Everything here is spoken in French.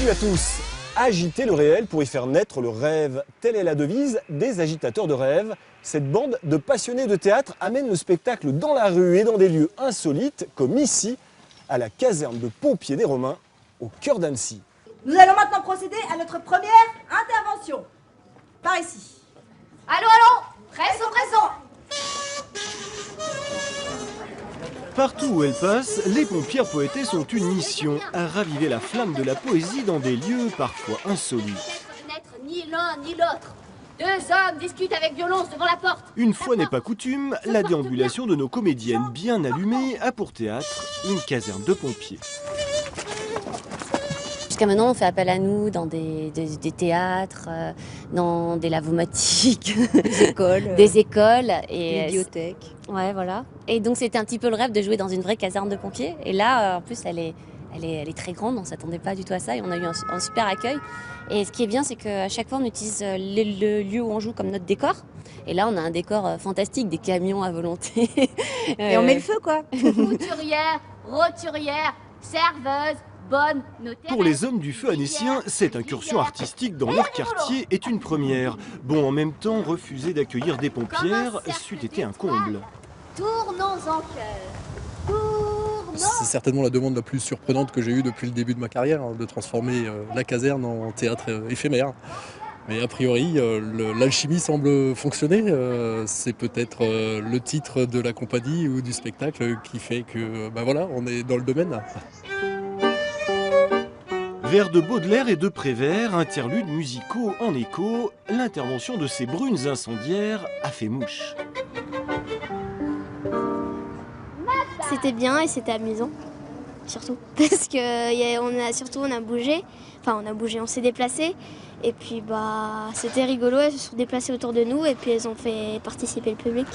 Salut à tous! Agiter le réel pour y faire naître le rêve. Telle est la devise des agitateurs de rêve. Cette bande de passionnés de théâtre amène le spectacle dans la rue et dans des lieux insolites, comme ici, à la caserne de pompiers des Romains, au cœur d'Annecy. Nous allons maintenant procéder à notre première intervention. Par ici. Allô, allô, pressons, pressons. Partout où elles passent, les pompières poétesses ont une mission, à raviver la flamme de la poésie dans des lieux parfois insolites. N'être ni l'un ni l'autre. Deux hommes discutent avec violence devant la porte. Une fois n'est pas coutume, la déambulation de nos comédiennes bien allumées a pour théâtre une caserne de pompiers. Jusqu'à maintenant, on fait appel à nous dans des théâtres, dans des lavomatiques, des écoles et bibliothèques. Ouais, voilà. Et donc c'était un petit peu le rêve de jouer dans une vraie caserne de pompiers. Et là, en plus, elle est très grande. On s'attendait pas du tout à ça et on a eu un super accueil. Et ce qui est bien, c'est qu'à chaque fois, on utilise le lieu où on joue comme notre décor. Et là, on a un décor fantastique, des camions à volonté. Et on met le feu, quoi. Couturière, roturière, serveuse. Pour les hommes du feu annécien, cette incursion artistique dans leur quartier est une première. Bon, en même temps, refuser d'accueillir des pompières c'eût été un comble. Tournons en cœur. C'est certainement la demande la plus surprenante que j'ai eue depuis le début de ma carrière, de transformer la caserne en théâtre éphémère. Mais a priori, l'alchimie semble fonctionner. C'est peut-être le titre de la compagnie ou du spectacle qui fait que, ben voilà, on est dans le domaine. Vers de Baudelaire et de Prévert, interludes musicaux en écho, l'intervention de ces brunes incendiaires a fait mouche. C'était bien et c'était amusant, surtout. Parce qu'on a bougé, on s'est déplacé. Et puis c'était rigolo, elles se sont déplacées autour de nous et puis elles ont fait participer le public.